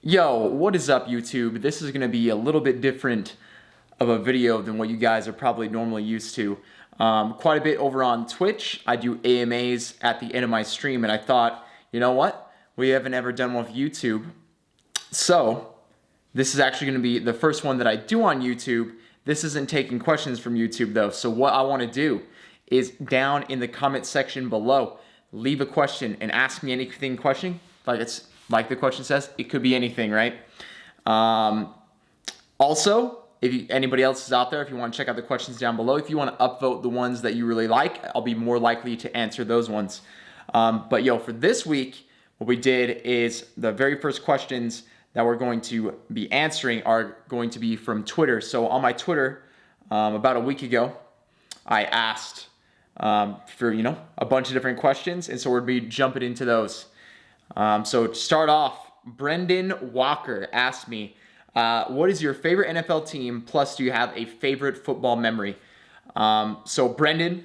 Yo, what is up, YouTube? This is going to be a little bit different of a video than what you guys are probably normally used to. Quite a bit over on Twitch. I do AMAs at the end of my stream, and I thought, you know what? We haven't ever done one with YouTube. So, this is actually going to be the first one that I do on YouTube. This isn't taking questions from YouTube, though. So what I want to do is down in the comment section below, leave a question and ask me anything question. Like the question says, it could be anything, right? Also, if anybody else is out there, if you want to check out the questions down below, if you want to upvote the ones that you really like, I'll be more likely to answer those ones. But yo, for this week, what we did is the very first questions that we're going to be answering are going to be from Twitter. So on my Twitter, about a week ago, I asked for a bunch of different questions, and so we'll be jumping into those. So to start off, Brendan Walker asked me, what is your favorite NFL team, plus do you have a favorite football memory? So Brendan,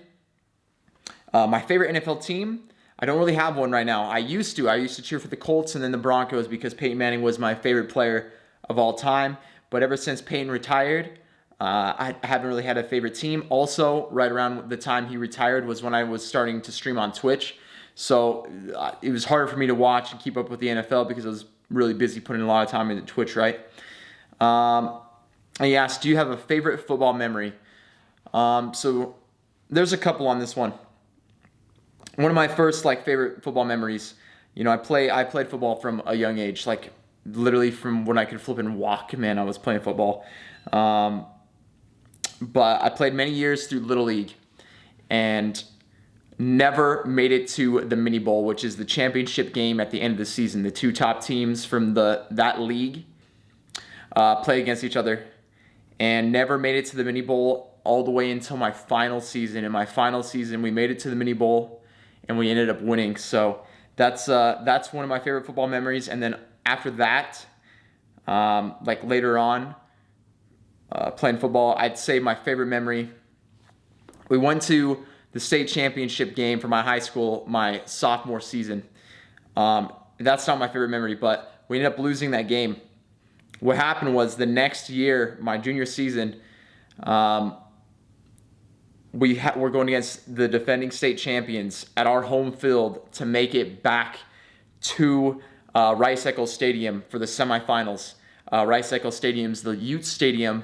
my favorite NFL team, I don't really have one right now. I used to cheer for the Colts and then the Broncos because Peyton Manning was my favorite player of all time. But ever since Peyton retired, I haven't really had a favorite team. Also, right around the time he retired was when I was starting to stream on Twitch. So it was harder for me to watch and keep up with the NFL because I was really busy putting a lot of time into Twitch, right? And he asked, do you have a favorite football memory? So there's a couple on this one. One of my first favorite football memories, I played football from a young age, literally from when I could flip and walk, man, I was playing football. But I played many years through Little League and never made it to the mini bowl, which is the championship game at the end of the season. The two top teams from that league play against each other, and never made it to the mini bowl all the way until my final season. In my final season, we made it to the mini bowl, and we ended up winning. So that's one of my favorite football memories. And then after that, later on, playing football, I'd say my favorite memory, we went to the state championship game for my high school my sophomore season. That's not my favorite memory, but we ended up losing that game. What happened was the next year, my junior season, we're going against the defending state champions at our home field to make it back to Rice Eccles Stadium for the semifinals. Rice Eccles Stadium's the youth stadium,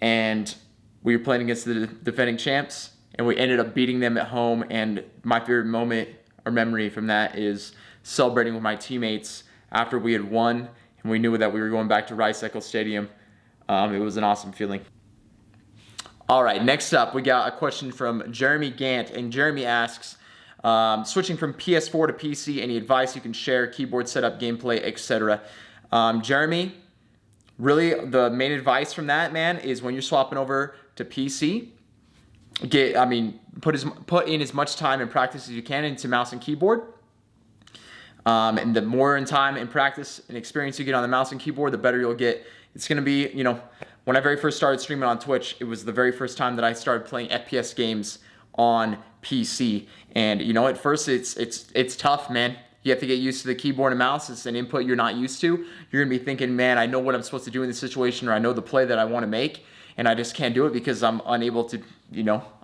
and we were playing against the defending champs, and we ended up beating them at home. And my favorite moment or memory from that is celebrating with my teammates after we had won, and we knew that we were going back to Rice Eccles Stadium. It was an awesome feeling. All right, next up, we got a question from Jeremy Gant, and Jeremy asks, switching from PS4 to PC, any advice you can share, keyboard setup, gameplay, etc. Jeremy, really the main advice from that, man, is when you're swapping over to PC, put in as much time and practice as you can into mouse and keyboard. And the more in time and practice and experience you get on the mouse and keyboard, the better you'll get. It's going to be, when I very first started streaming on Twitch, it was the very first time that I started playing FPS games on PC. And, at first it's tough, man. You have to get used to the keyboard and mouse. It's an input you're not used to. You're going to be thinking, man, I know what I'm supposed to do in this situation, or I know the play that I want to make, and I just can't do it because I'm unable to,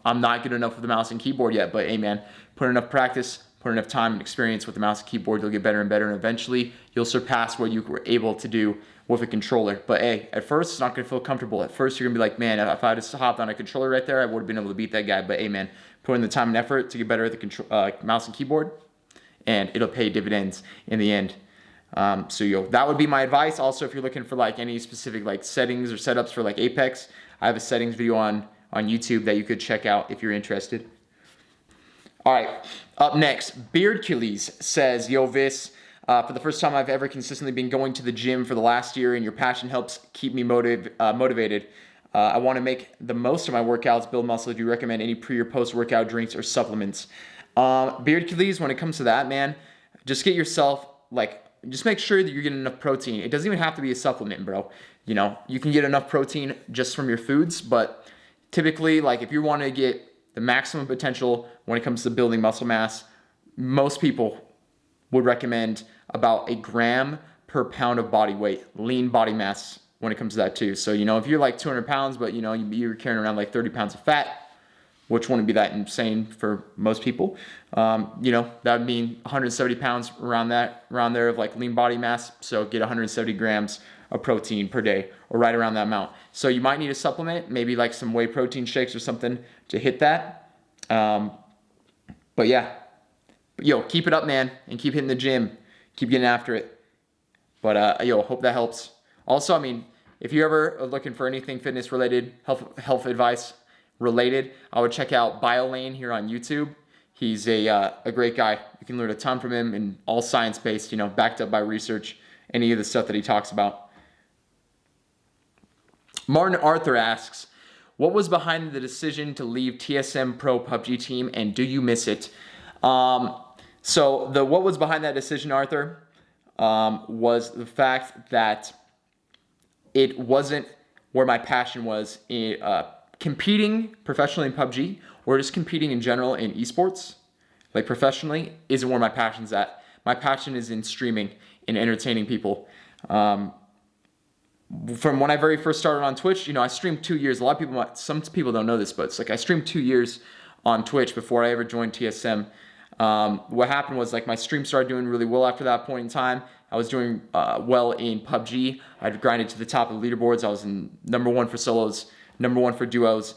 I'm not good enough with the mouse and keyboard yet. But hey, man, put enough practice, put enough time and experience with the mouse and keyboard, you'll get better and better, and eventually you'll surpass what you were able to do with a controller. But hey, at first, it's not going to feel comfortable. At first, you're going to be like, man, if I just hopped on a controller right there, I would have been able to beat that guy. But hey, man, put in the time and effort to get better at the mouse and keyboard, and it'll pay dividends in the end. So that would be my advice. Also, if you're looking for any specific settings or setups for Apex, I have a settings video on YouTube that you could check out if you're interested. All right, up next, Beardkillies says, yo, Viss, for the first time I've ever consistently been going to the gym for the last year, and your passion helps keep me motivated. I want to make the most of my workouts, build muscle. Do you recommend any pre or post-workout drinks or supplements? Beardkillies, when it comes to that, man, just get yourself, just make sure that you're getting enough protein. It doesn't even have to be a supplement, bro. You can get enough protein just from your foods, but typically, if you want to get the maximum potential when it comes to building muscle mass, most people would recommend about 1 gram per pound of body weight, lean body mass when it comes to that too. So, you know, if you're like 200 pounds, but you know, you're carrying around like 30 pounds of fat, which wouldn't be that insane for most people. You know, that would mean 170 pounds around there of like lean body mass. So get 170 grams of protein per day, or right around that amount. So you might need a supplement, maybe like some whey protein shakes or something to hit that. But yeah, yo, keep it up, man, and keep hitting the gym, keep getting after it. But yo, hope that helps. Also, I mean, if you're ever looking for anything fitness related, health advice related, I would check out BioLane here on YouTube. He's a great guy. You can learn a ton from him, and all science-based, you know, backed up by research, any of the stuff that he talks about. Martin Arthur asks, what was behind the decision to leave TSM Pro PUBG team, and do you miss it? So what was behind that decision, Arthur, was the fact that it wasn't where my passion was in competing professionally in PUBG, or just competing in general in esports, like professionally, isn't where my passion's at. My passion is in streaming and entertaining people. From when I very first started on Twitch, you know, I streamed 2 years. Some people don't know this, but it's like I streamed 2 years on Twitch before I ever joined TSM. What happened was, like, my stream started doing really well after that point in time. I was doing well in PUBG. I'd grinded to the top of the leaderboards. I was in #1 for solos, #1 for duos.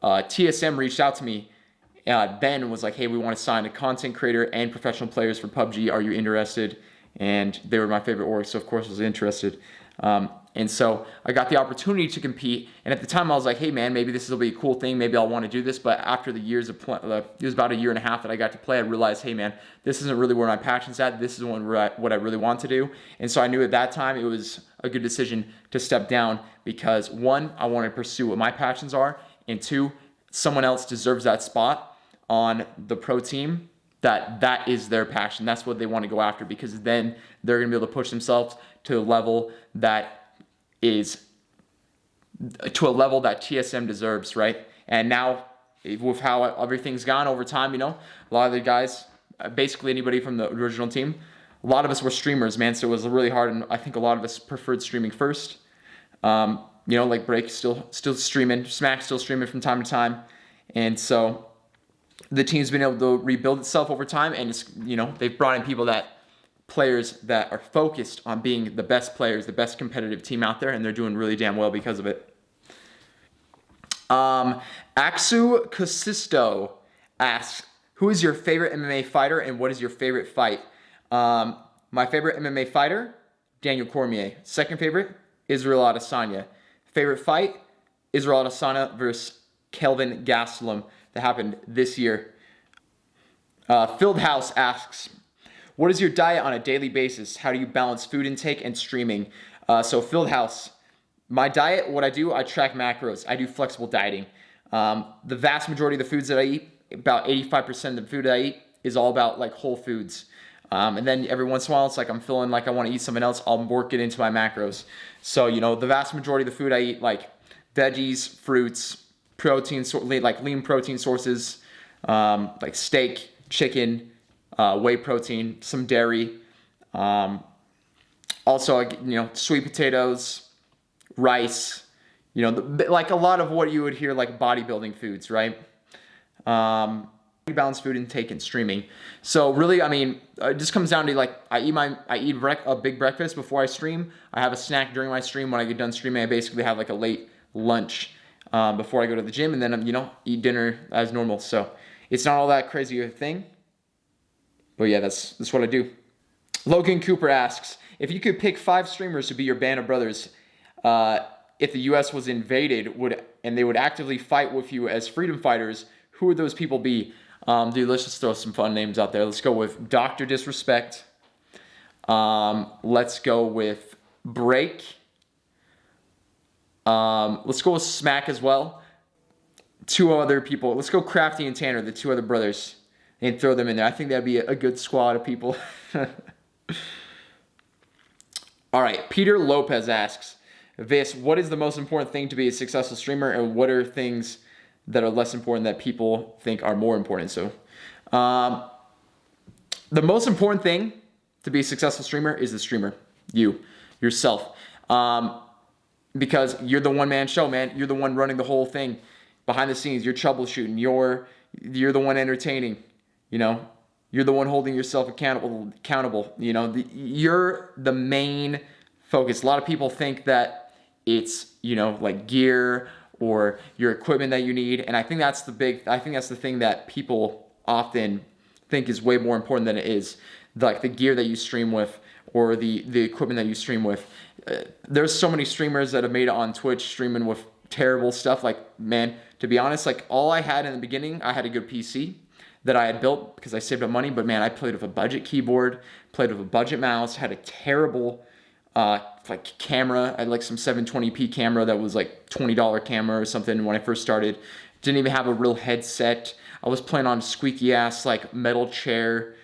TSM reached out to me then and was like, hey, we want to sign a content creator and professional players for PUBG. Are you interested? And they were my favorite org, so of course I was interested. And so I got the opportunity to compete, and at the time I was like, hey man, maybe this will be a cool thing, maybe I'll want to do this. But after the years of it was about 1.5 years that I got to play, I realized, hey man, this isn't really where my passion's at. This is what I really want to do. And so I knew at that time it was a good decision to step down, because one, I want to pursue what my passions are, and two, someone else deserves that spot on the pro team. That is their passion. That's what they want to go after, because then they're going to be able to push themselves to a level that TSM deserves, right? And now, with how everything's gone over time, you know, a lot of the guys, basically anybody from the original team, a lot of us were streamers, man, so it was really hard, and I think a lot of us preferred streaming first. You know, like Break still streaming, Smack still streaming from time to time, and so the team's been able to rebuild itself over time, and it's, you know, they've brought in players that are focused on being the best players, the best competitive team out there, and they're doing really damn well because of it. Axu Casisto asks, who is your favorite MMA fighter and what is your favorite fight? My favorite MMA fighter, Daniel Cormier. Second favorite, Israel Adesanya. Favorite fight, Israel Adesanya versus Kelvin Gastelum, that happened this year. Fieldhouse asks, what is your diet on a daily basis? How do you balance food intake and streaming? So Fieldhouse, my diet, what I do, I track macros. I do flexible dieting. The vast majority of the foods that I eat, about 85% of the food that I eat, is all about like whole foods. And then every once in a while, it's like I'm feeling like I want to eat something else, I'll work it into my macros. So, you know, the vast majority of the food I eat, like veggies, fruits, protein, like lean protein sources, like steak, chicken, whey protein, some dairy. Also, you know, sweet potatoes, rice, you know, like a lot of what you would hear like bodybuilding foods, right? Balanced food intake and streaming. So really, I mean, it just comes down to like, I eat a big breakfast before I stream. I have a snack during my stream. When I get done streaming, I basically have like a late lunch before I go to the gym, and then, you know, eat dinner as normal. So it's not all that crazy of a thing. But yeah, that's what I do. Logan Cooper asks, if you could pick 5 streamers to be your band of brothers, if the U.S. was invaded, and they would actively fight with you as freedom fighters, who would those people be? Dude, let's just throw some fun names out there. Let's go with Dr. Disrespect. Let's go with Break. Let's go with Smack as well. 2 other people. Let's go Crafty and Tanner, the 2 other brothers, and throw them in there. I think that'd be a good squad of people. All right, Peter Lopez asks, Viss, what is the most important thing to be a successful streamer, and what are things that are less important that people think are more important? So, the most important thing to be a successful streamer is the streamer. yourself. Because you're the one-man show, man. You're the one running the whole thing behind the scenes. You're troubleshooting. You're the one entertaining. You know, you're the one holding yourself accountable. You know, you're the main focus. A lot of people think that it's, you know, like gear or your equipment that you need, and I think that's the thing that people often think is way more important than it is. Like the gear that you stream with or the equipment that you stream with. There's so many streamers that have made it on Twitch streaming with terrible stuff. Like, man, to be honest, like all I had in the beginning, I had a good PC that I had built because I saved up money. But man, I played with a budget keyboard, played with a budget mouse, had a terrible like camera. I had like some 720p camera that was like $20 camera or something when I first started. Didn't even have a real headset. I was playing on a squeaky ass like metal chair.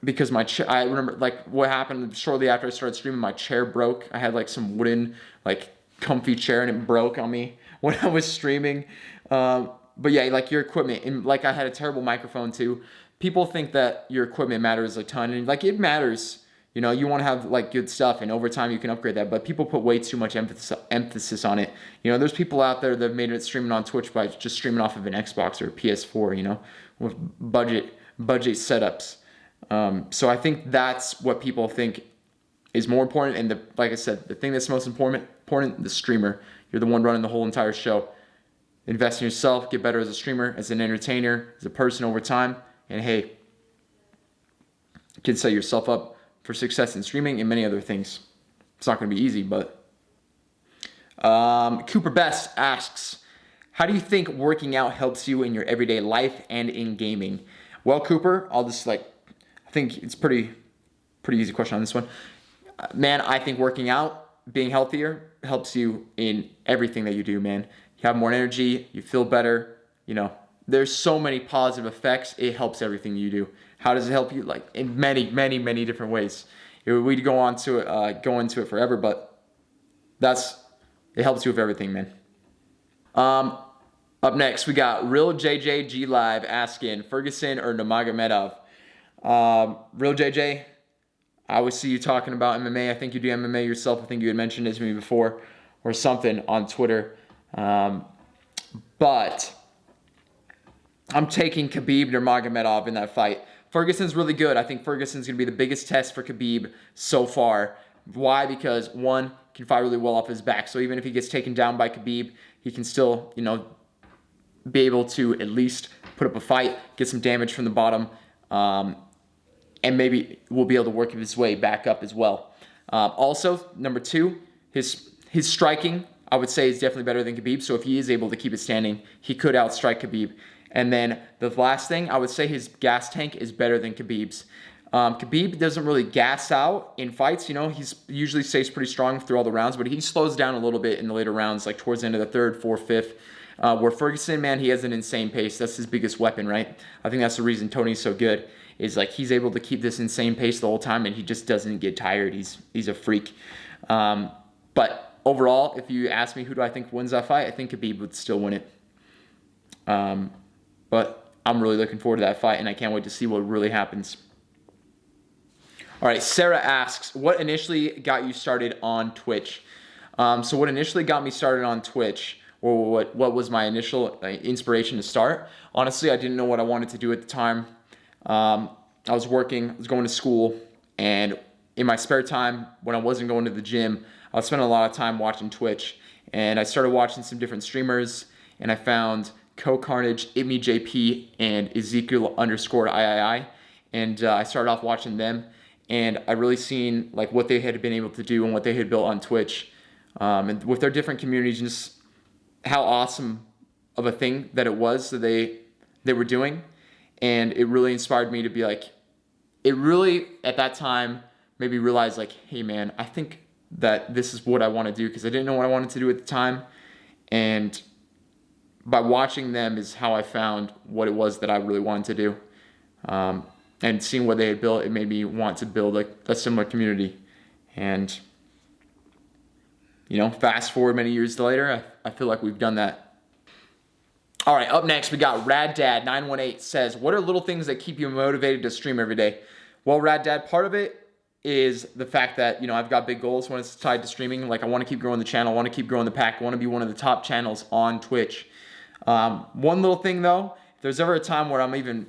Because my chair, I remember like what happened shortly after I started streaming, my chair broke. I had like some wooden, like comfy chair and it broke on me when I was streaming. But yeah, like your equipment, and like I had a terrible microphone too. People think that your equipment matters a ton, and like it matters. You know, you want to have like good stuff, and over time you can upgrade that. But people put way too much emphasis on it. You know, there's people out there that have made it streaming on Twitch by just streaming off of an Xbox or a PS4. You know, with budget setups. So I think that's what people think is more important. And like I said, the thing that's most important, the streamer. You're the one running the whole entire show. Invest in yourself, get better as a streamer, as an entertainer, as a person over time. And hey, you can set yourself up for success in streaming and many other things. It's not going to be easy, but Cooper Best asks, how do you think working out helps you in your everyday life and in gaming? Well, Cooper, I think it's pretty easy question on this one. Man, I think working out, being healthier, helps you in everything that you do, man. You have more energy, you feel better, you know. There's so many positive effects. It helps everything you do. How does it help you? Like in many, many, many different ways. We'd go into it forever, but it helps you with everything, man. Up next, we got Real JJG Live asking Ferguson or Nurmagomedov. Real JJ, I always see you talking about MMA. I think you do MMA yourself. I think you had mentioned it to me before or something on Twitter. But I'm taking Khabib Nurmagomedov in that fight. Ferguson's really good. I think Ferguson's going to be the biggest test for Khabib so far. Why? Because one, can fight really well off his back. So even if he gets taken down by Khabib, he can still, you know, be able to at least put up a fight, get some damage from the bottom. And maybe will be able to work his way back up as well. Also, number two, his striking, I would say, is definitely better than Khabib. So if he is able to keep it standing, he could outstrike Khabib. And then the last thing, I would say his gas tank is better than Khabib's. Khabib doesn't really gas out in fights. You know, he's usually stays pretty strong through all the rounds, but he slows down a little bit in the later rounds, like towards the end of the third, fourth, fifth. Where Ferguson, man, he has an insane pace. That's his biggest weapon, right? I think that's the reason Tony's so good. Is like he's able to keep this insane pace the whole time, and he just doesn't get tired. He's a freak. But overall, if you ask me who do I think wins that fight, I think Khabib would still win it. But I'm really looking forward to that fight, and I can't wait to see what really happens. All right, Sarah asks, what initially got you started on Twitch? So what initially got me started on Twitch, or what was my initial inspiration to start? Honestly, I didn't know what I wanted to do at the time. I was working, I was going to school, and in my spare time, when I wasn't going to the gym, I was spending a lot of time watching Twitch. And I started watching some different streamers, and I found Co-Carnage, ItmeJP, and Ezekiel_III. And I started off watching them, and I really seen like what they had been able to do and what they had built on Twitch. And with their different communities, just how awesome of a thing that it was that they were doing. And it really inspired me to be like, it really, at that time, made me realize like, hey man, I think that this is what I want to do, because I didn't know what I wanted to do at the time. And by watching them is how I found what it was that I really wanted to do. And seeing what they had built, it made me want to build like a similar community. And, you know, fast forward many years later, I feel like we've done that. All right, up next, we got Rad Dad 918 says, what are little things that keep you motivated to stream every day? Well, Rad Dad, part of it is the fact that, I've got big goals when it's tied to streaming. Like, I want to keep growing the channel. I want to keep growing the pack. I want to be one of the top channels on Twitch. One little thing, though, if there's ever a time where I'm even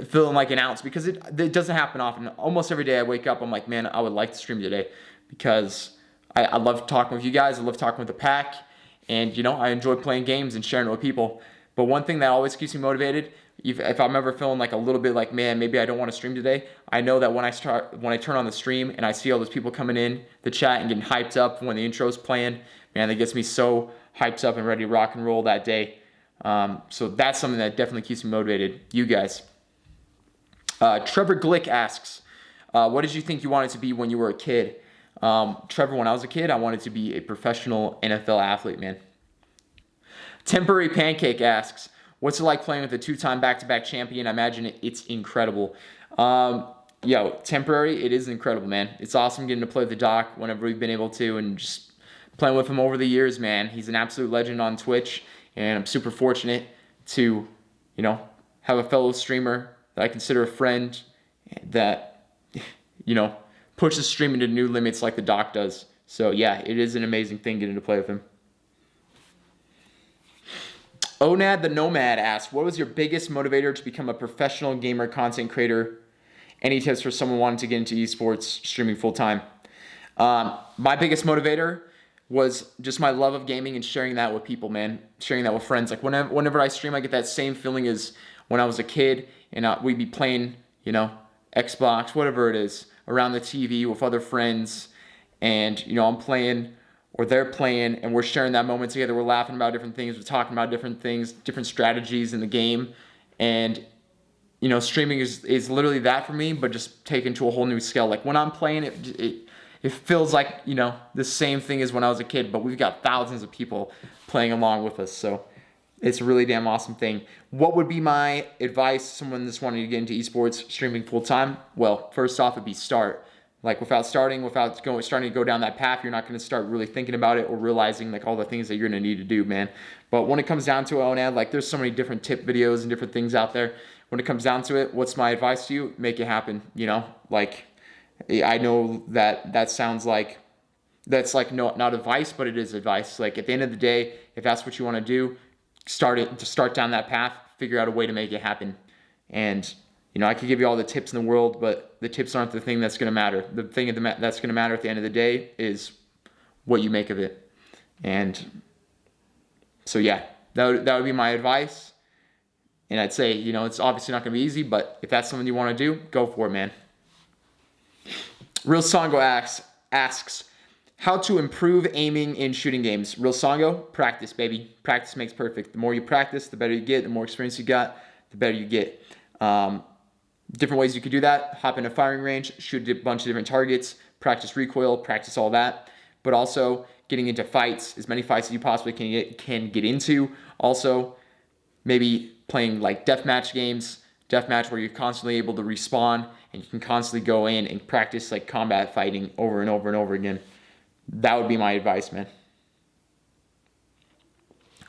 feeling like an ounce, because it doesn't happen often. Almost every day I wake up, I'm like, man, I would like to stream today, because I love talking with you guys. I love talking with the pack. And, I enjoy playing games and sharing it with people. But one thing that always keeps me motivated, if I'm ever feeling like a little bit like, man, maybe I don't want to stream today, I know that when I turn on the stream and I see all those people coming in the chat and getting hyped up when the intro's playing, man, that gets me so hyped up and ready to rock and roll that day. So that's something that definitely keeps me motivated. You guys. Trevor Glick asks, what did you think you wanted to be when you were a kid? Trevor, when I was a kid, I wanted to be a professional NFL athlete, man. Temporary Pancake asks, what's it like playing with a 2-time back-to-back champion? I imagine it's incredible. Temporary, it is incredible, man. It's awesome getting to play with the doc whenever we've been able to, and just playing with him over the years, man. He's an absolute legend on Twitch, and I'm super fortunate to, have a fellow streamer that I consider a friend that, pushes streaming to new limits like the doc does. So yeah, it is an amazing thing getting to play with him. Onad the Nomad asks, what was your biggest motivator to become a professional gamer content creator? Any tips for someone wanting to get into esports streaming full time? My biggest motivator was just my love of gaming and sharing that with people, man. Sharing that with friends. Like whenever I stream, I get that same feeling as when I was a kid and we'd be playing, Xbox, whatever it is, around the TV with other friends, and I'm playing or they're playing, and we're sharing that moment together. We're laughing about different things. We're talking about different things, different strategies in the game. And, streaming is literally that for me, but just taken to a whole new scale. Like when I'm playing, it feels like, the same thing as when I was a kid, but we've got thousands of people playing along with us. So it's a really damn awesome thing. What would be my advice to someone that's wanting to get into esports streaming full time? Well, first off, it'd be start. Like starting to go down that path, you're not going to start really thinking about it or realizing like all the things that you're going to need to do, man. But when it comes down to it, like there's so many different tip videos and different things out there. When it comes down to it, what's my advice to you? Make it happen. Like I know that sounds like that's like not advice, but it is advice. Like at the end of the day, if that's what you want to do, start down that path, figure out a way to make it happen. And I could give you all the tips in the world, but the tips aren't the thing that's going to matter. The thing that's going to matter at the end of the day is what you make of it. And so, yeah, that would be my advice. And I'd say, it's obviously not going to be easy, but if that's something you want to do, go for it, man. Real Songo asks, how to improve aiming in shooting games. Real Songo, practice, baby. Practice makes perfect. The more you practice, the better you get. The more experience you got, the better you get. Different ways you could do that. Hop in a firing range, shoot a bunch of different targets, practice recoil, practice all that. But also getting into fights, as many fights as you possibly can get into. Also, maybe playing like deathmatch games, deathmatch where you're constantly able to respawn and you can constantly go in and practice like combat fighting over and over and over again. That would be my advice, man.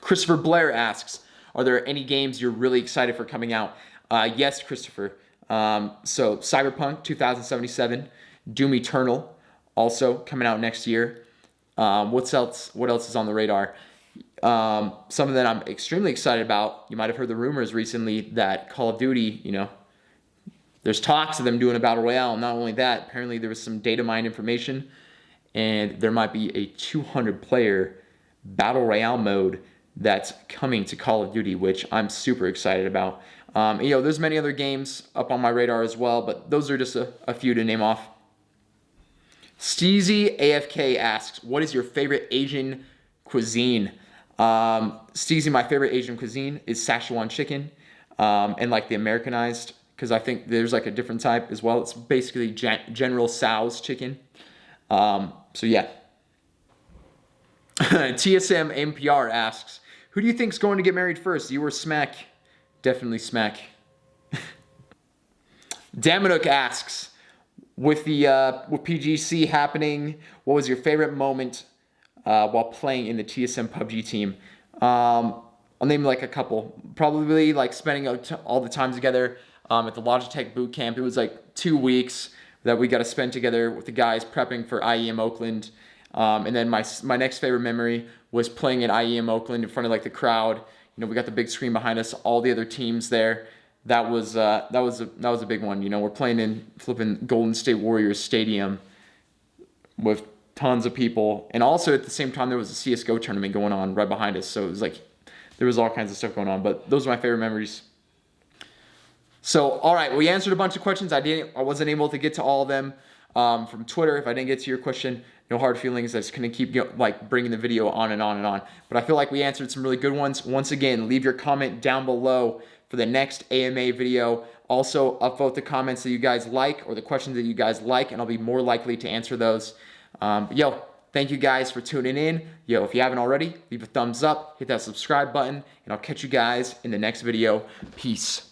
Christopher Blair asks, are there any games you're really excited for coming out? Yes, Christopher. So Cyberpunk 2077, Doom Eternal, also coming out next year. What else is on the radar? Something that I'm extremely excited about. You might have heard the rumors recently that Call of Duty, there's talks of them doing a battle royale. Not only that, apparently there was some data mine information, and there might be a 200-player battle royale mode that's coming to Call of Duty, which I'm super excited about. There's many other games up on my radar as well, but those are just a few to name off. Steezy AFK asks, what is your favorite Asian cuisine? Steezy, my favorite Asian cuisine is Szechuan chicken, and like the Americanized, because I think there's like a different type as well. It's basically General Tso's chicken. So yeah. TSMViss asks, who do you think's going to get married first, you or Smack? Definitely Smack. Damanuk asks, with PGC happening, what was your favorite moment while playing in the TSM PUBG team? I'll name like a couple. Probably like spending all the time together at the Logitech boot camp. It was like 2 weeks. that we got to spend together with the guys prepping for IEM Oakland. And then my next favorite memory was playing at IEM Oakland in front of like the crowd. You know, we got the big screen behind us, all the other teams there. That was a big one. You know, we're playing in flipping Golden State Warriors Stadium with tons of people, and also at the same time there was a CS:GO tournament going on right behind us. So it was like there was all kinds of stuff going on. But those are my favorite memories. So all right, we answered a bunch of questions. I wasn't able to get to all of them from Twitter. If I didn't get to your question, no hard feelings. I just couldn't keep like bringing the video on and on and on. But I feel like we answered some really good ones. Once again, leave your comment down below for the next AMA video. Also, upvote the comments that you guys like or the questions that you guys like, and I'll be more likely to answer those. Yo, thank you guys for tuning in. Yo, if you haven't already, leave a thumbs up, hit that subscribe button, and I'll catch you guys in the next video. Peace.